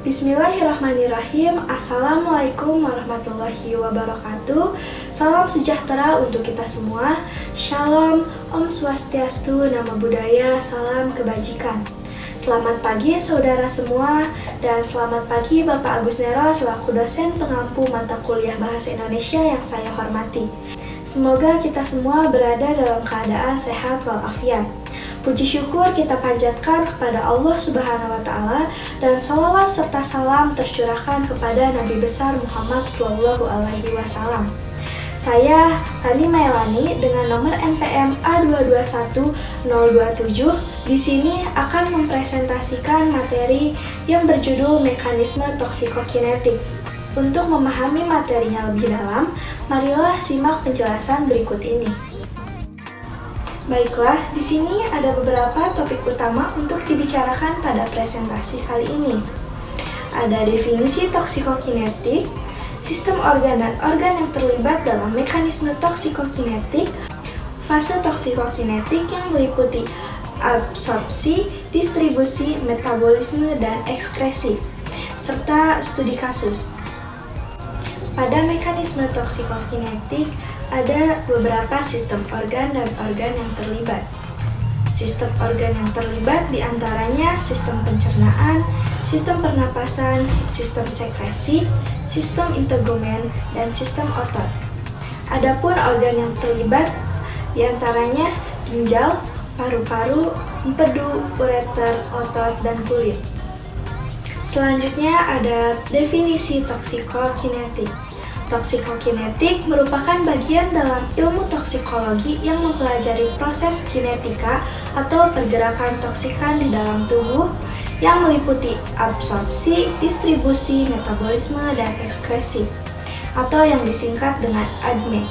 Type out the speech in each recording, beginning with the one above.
Bismillahirrahmanirrahim. Assalamualaikum warahmatullahi wabarakatuh. Salam sejahtera untuk kita semua. Shalom, Om Swastiastu, Namo Buddhaya, salam kebajikan. Selamat pagi saudara semua, dan selamat pagi Bapak Agus Nero selaku dosen pengampu mata kuliah Bahasa Indonesia yang saya hormati. Semoga kita semua berada dalam keadaan sehat walafiat. Puji syukur kita panjatkan kepada Allah Subhanahu wa Ta'ala, dan sholawat serta salam tercurahkan kepada Nabi besar Muhammad Shallallahu Alaihi Wasallam. Saya Rani Mailani dengan nomor NPM A221027 di sini akan mempresentasikan materi yang berjudul mekanisme toksikokinetik. Untuk memahami materinya lebih dalam, marilah simak penjelasan berikut ini. Baiklah, di sini ada beberapa topik utama untuk dibicarakan pada presentasi kali ini. Ada definisi toksikokinetik, sistem organ dan organ yang terlibat dalam mekanisme toksikokinetik, fase toksikokinetik yang meliputi absorpsi, distribusi, metabolisme, dan ekskresi, serta studi kasus. Pada mekanisme toksikokinetik, ada beberapa sistem organ dan organ yang terlibat. Sistem organ yang terlibat diantaranya sistem pencernaan, sistem pernapasan, sistem sekresi, sistem integumen, dan sistem otot. Adapun organ yang terlibat diantaranya ginjal, paru-paru, empedu, ureter, otot, dan kulit. Selanjutnya ada definisi toksikokinetik. Toksikokinetik merupakan bagian dalam ilmu toksikologi yang mempelajari proses kinetika atau pergerakan toksikan di dalam tubuh yang meliputi absorpsi, distribusi, metabolisme, dan ekskresi, atau yang disingkat dengan ADME.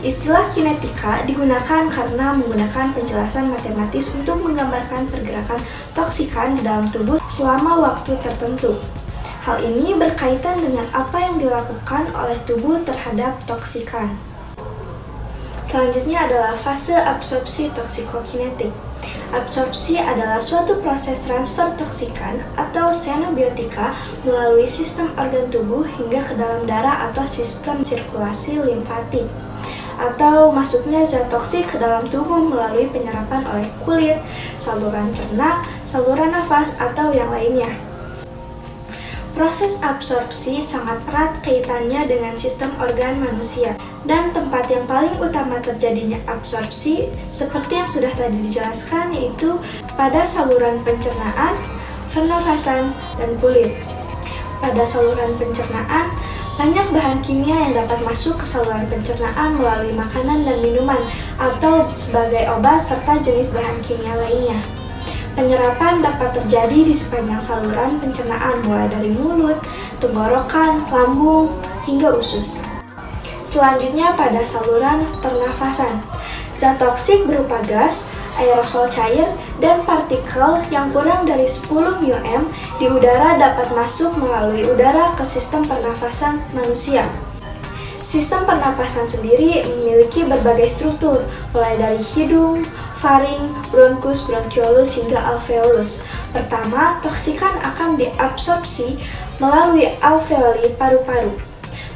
Istilah kinetika digunakan karena menggunakan penjelasan matematis untuk menggambarkan pergerakan toksikan di dalam tubuh selama waktu tertentu. Hal ini berkaitan dengan apa yang dilakukan oleh tubuh terhadap toksikan. Selanjutnya adalah fase absorpsi toksikokinetik. Absorpsi adalah suatu proses transfer toksikan atau xenobiotika melalui sistem organ tubuh hingga ke dalam darah atau sistem sirkulasi limfatik, atau masuknya zat toksik ke dalam tubuh melalui penyerapan oleh kulit, saluran cerna, saluran nafas, atau yang lainnya. Proses absorpsi sangat erat kaitannya dengan sistem organ manusia, dan tempat yang paling utama terjadinya absorpsi seperti yang sudah tadi dijelaskan yaitu pada saluran pencernaan, pernafasan, dan kulit. Pada saluran pencernaan, banyak bahan kimia yang dapat masuk ke saluran pencernaan melalui makanan dan minuman atau sebagai obat serta jenis bahan kimia lainnya. Penyerapan dapat terjadi di sepanjang saluran pencernaan mulai dari mulut, tenggorokan, lambung, hingga usus. Selanjutnya pada saluran pernafasan. Zat toksik berupa gas, aerosol cair, dan partikel yang kurang dari 10 μm di udara dapat masuk melalui udara ke sistem pernafasan manusia. Sistem pernapasan sendiri memiliki berbagai struktur, mulai dari hidung, faring, bronkus, bronkiolus, hingga alveolus. Pertama, toksikan akan diabsorpsi melalui alveoli paru-paru.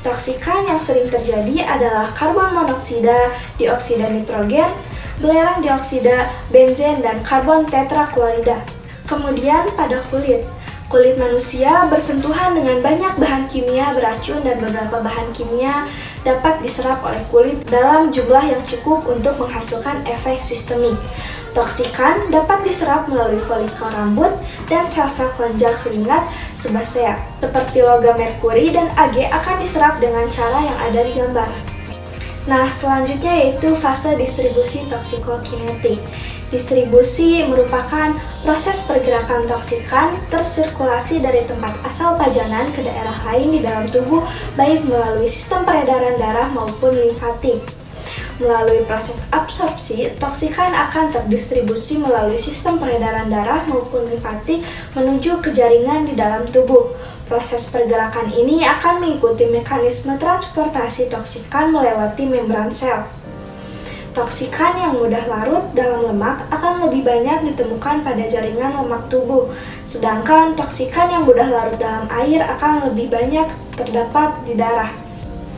Toksikan yang sering terjadi adalah karbon monoksida, dioksida nitrogen, belerang dioksida, benzen, dan karbon tetraklorida. Kemudian pada kulit. Kulit manusia bersentuhan dengan banyak bahan kimia beracun, dan beberapa bahan kimia dapat diserap oleh kulit dalam jumlah yang cukup untuk menghasilkan efek sistemik. Toksikan dapat diserap melalui folikel rambut dan sel-sel kelenjar keringat sebasea. Seperti logam merkuri dan Ag akan diserap dengan cara yang ada di gambar. Nah, selanjutnya yaitu fase distribusi toksikokinetik. Distribusi merupakan proses pergerakan toksikan tersirkulasi dari tempat asal pajanan ke daerah lain di dalam tubuh, baik melalui sistem peredaran darah maupun limfatik. Melalui proses absorpsi, toksikan akan terdistribusi melalui sistem peredaran darah maupun limfatik menuju ke jaringan di dalam tubuh. Proses pergerakan ini akan mengikuti mekanisme transportasi toksikan melewati membran sel. Toksikan yang mudah larut dalam lemak akan lebih banyak ditemukan pada jaringan lemak tubuh, sedangkan toksikan yang mudah larut dalam air akan lebih banyak terdapat di darah.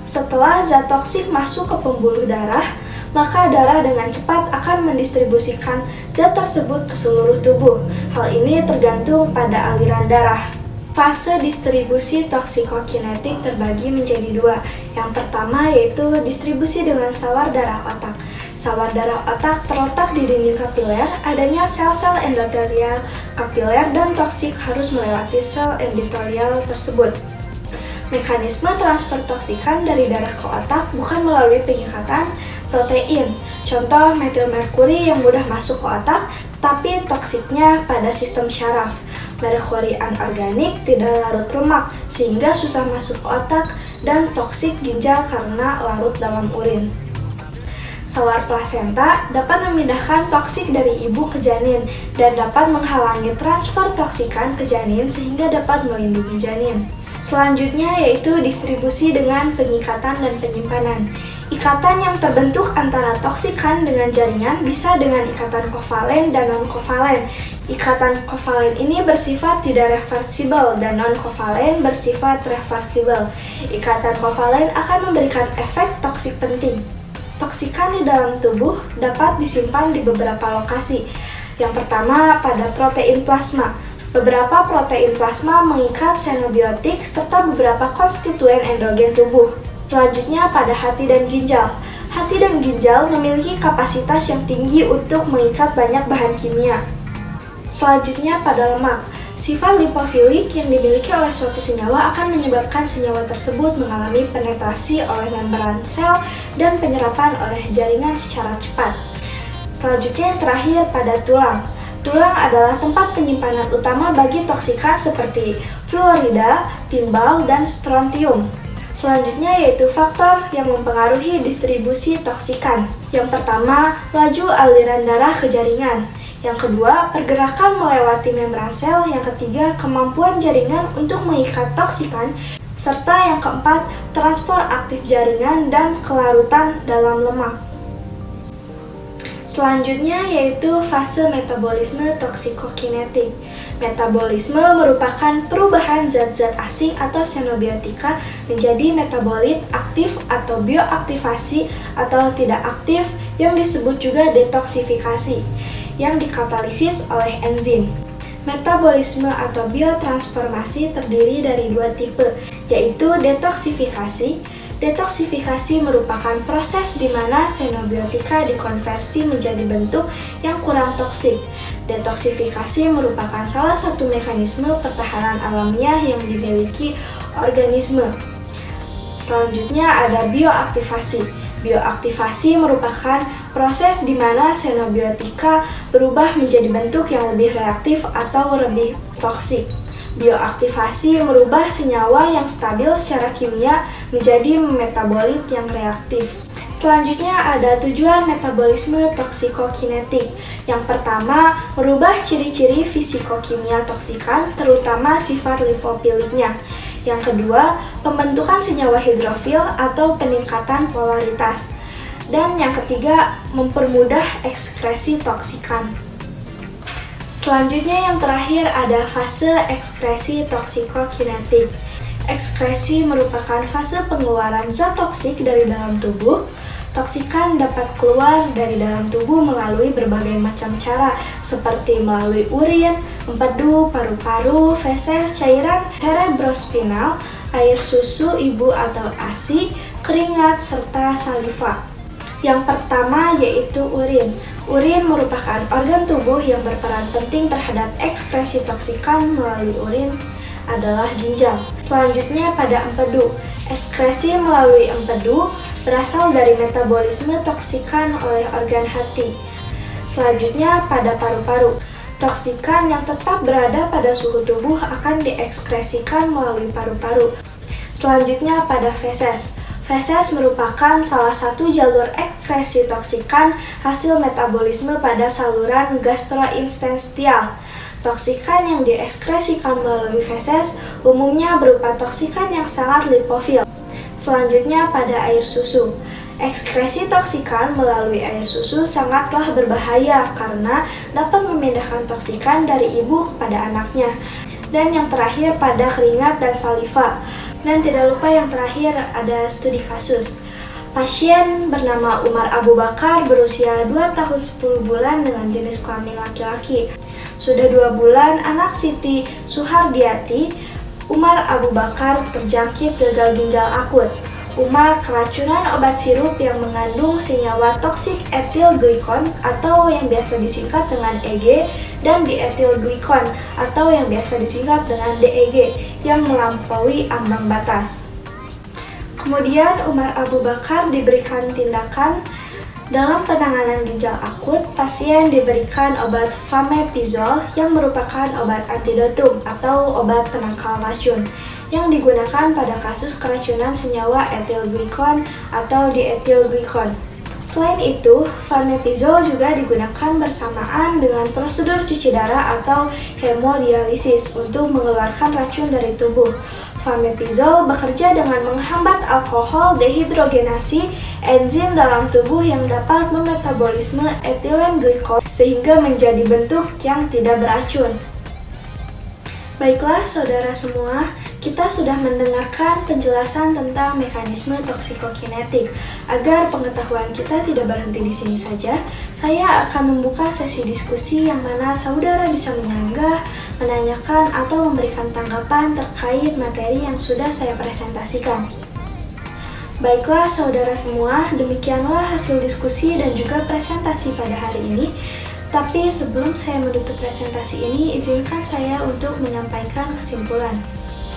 Setelah zat toksik masuk ke pembuluh darah, maka darah dengan cepat akan mendistribusikan zat tersebut ke seluruh tubuh. Hal ini tergantung pada aliran darah. Fase distribusi toksikokinetik terbagi menjadi dua. Yang pertama yaitu distribusi dengan sawar darah otak. Sawar darah otak terletak di dinding kapiler, adanya sel-sel endotelial kapiler dan toksik harus melewati sel endotelial tersebut. Mekanisme transfer toksikan dari darah ke otak bukan melalui pengikatan protein. Contoh metilmerkuri yang mudah masuk ke otak, tapi toksiknya pada sistem syaraf. Merkuri anorganik tidak larut lemak, sehingga susah masuk ke otak, dan toksik ginjal karena larut dalam urin. Sawar plasenta dapat memindahkan toksik dari ibu ke janin dan dapat menghalangi transfer toksikan ke janin sehingga dapat melindungi janin. Selanjutnya yaitu distribusi dengan pengikatan dan penyimpanan. Ikatan yang terbentuk antara toksikan dengan jaringan bisa dengan ikatan kovalen dan non-kovalen. Ikatan kovalen ini bersifat tidak reversibel dan non-kovalen bersifat reversibel. Ikatan kovalen akan memberikan efek toksik penting. Toksikan di dalam tubuh dapat disimpan di beberapa lokasi. Yang pertama pada protein plasma. Beberapa protein plasma mengikat xenobiotik serta beberapa konstituen endogen tubuh. Selanjutnya pada hati dan ginjal. Hati dan ginjal memiliki kapasitas yang tinggi untuk mengikat banyak bahan kimia. Selanjutnya pada lemak. Sifat lipofilik yang dimiliki oleh suatu senyawa akan menyebabkan senyawa tersebut mengalami penetrasi oleh membran sel dan penyerapan oleh jaringan secara cepat. Selanjutnya yang terakhir pada tulang. Tulang adalah tempat penyimpanan utama bagi toksikan seperti fluorida, timbal, dan strontium. Selanjutnya yaitu faktor yang mempengaruhi distribusi toksikan. Yang pertama, laju aliran darah ke jaringan. Yang kedua, pergerakan melewati membran sel. Yang ketiga, kemampuan jaringan untuk mengikat toksikan. Serta yang keempat, transfer aktif jaringan dan kelarutan dalam lemak. Selanjutnya yaitu fase metabolisme toksikokinetik. Metabolisme merupakan perubahan zat-zat asing atau xenobiotika menjadi metabolit aktif atau bioaktivasi atau tidak aktif yang disebut juga detoksifikasi yang dikatalisis oleh enzim. Metabolisme atau biotransformasi terdiri dari dua tipe, yaitu detoksifikasi. Detoksifikasi merupakan proses di mana xenobiotika dikonversi menjadi bentuk yang kurang toksik. Detoksifikasi merupakan salah satu mekanisme pertahanan alamiah yang dimiliki organisme. Selanjutnya ada bioaktivasi. Bioaktivasi merupakan proses di mana xenobiotika berubah menjadi bentuk yang lebih reaktif atau lebih toksik. Bioaktivasi merubah senyawa yang stabil secara kimia menjadi metabolit yang reaktif. Selanjutnya ada tujuan metabolisme toksikokinetik. Yang pertama, merubah ciri-ciri fisikokimia toksikan, terutama sifat lipofiliknya. Yang kedua, pembentukan senyawa hidrofil atau peningkatan polaritas. Dan yang ketiga, mempermudah ekskresi toksikan. Selanjutnya yang terakhir ada fase ekskresi toksikokinetik. Ekskresi merupakan fase pengeluaran zat toksik dari dalam tubuh. Toksikan dapat keluar dari dalam tubuh melalui berbagai macam cara, seperti melalui urin, empedu, paru-paru, feses, cairan cerebrospinal, air susu ibu atau ASI, keringat, serta saliva. Yang pertama yaitu urin. Urin merupakan organ tubuh yang berperan penting terhadap ekskresi toksikan melalui urin adalah ginjal. Selanjutnya pada empedu. Ekskresi melalui empedu berasal dari metabolisme toksikan oleh organ hati. Selanjutnya pada paru-paru. Toksikan yang tetap berada pada suhu tubuh akan diekskresikan melalui paru-paru. Selanjutnya pada feses. Feses merupakan salah satu jalur ekskresi toksikan hasil metabolisme pada saluran gastrointestinal. Toksikan yang diekskresikan melalui feses umumnya berupa toksikan yang sangat lipofil. Selanjutnya pada air susu. Ekskresi toksikan melalui air susu sangatlah berbahaya karena dapat memindahkan toksikan dari ibu kepada anaknya. Dan yang terakhir pada keringat dan saliva. Dan tidak lupa yang terakhir ada studi kasus. Pasien bernama Umar Abu Bakar berusia 2 tahun 10 bulan dengan jenis kelamin laki-laki. Sudah 2 bulan anak Siti Suhardiati, Umar Abu Bakar terjangkit gagal ginjal akut. Umar keracunan obat sirup yang mengandung senyawa toksik etil glikon atau yang biasa disingkat dengan EG dan dietil glikon atau yang biasa disingkat dengan DEG yang melampaui ambang batas. Kemudian Umar Abu Bakar diberikan tindakan. Dalam penanganan ginjal akut, pasien diberikan obat famepizol yang merupakan obat antidotum atau obat penangkal racun yang digunakan pada kasus keracunan senyawa etil glikon atau dietil glikon. Selain itu, famepizol juga digunakan bersamaan dengan prosedur cuci darah atau hemodialisis untuk mengeluarkan racun dari tubuh. Famepizol bekerja dengan menghambat alkohol dehidrogenasi, enzim dalam tubuh yang dapat memetabolisme etilen glikol sehingga menjadi bentuk yang tidak beracun. Baiklah saudara semua, kita sudah mendengarkan penjelasan tentang mekanisme toksikokinetik. Agar pengetahuan kita tidak berhenti di sini saja, saya akan membuka sesi diskusi yang mana saudara bisa menyanggah, menanyakan, atau memberikan tanggapan terkait materi yang sudah saya presentasikan. Baiklah saudara semua, demikianlah hasil diskusi dan juga presentasi pada hari ini. Tapi sebelum saya menutup presentasi ini, izinkan saya untuk menyampaikan kesimpulan.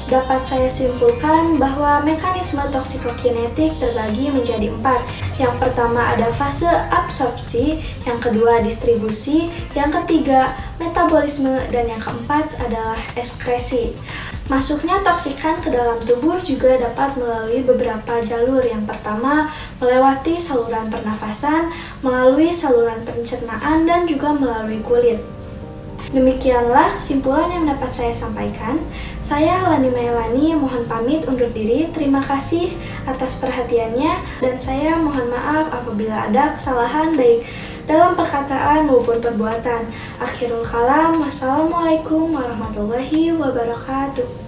Dapat saya simpulkan bahwa mekanisme toksikokinetik terbagi menjadi 4. Yang pertama ada fase absorpsi, yang kedua distribusi, yang ketiga metabolisme, dan yang keempat adalah ekskresi. Masuknya toksikan ke dalam tubuh juga dapat melalui beberapa jalur. Yang pertama, melewati saluran pernafasan, melalui saluran pencernaan, dan juga melalui kulit. Demikianlah kesimpulan yang dapat saya sampaikan. Saya Lani Mailani mohon pamit undur diri. Terima kasih atas perhatiannya, dan saya mohon maaf apabila ada kesalahan baik dalam perkataan maupun perbuatan. Akhirul kalam, wassalamualaikum warahmatullahi wabarakatuh.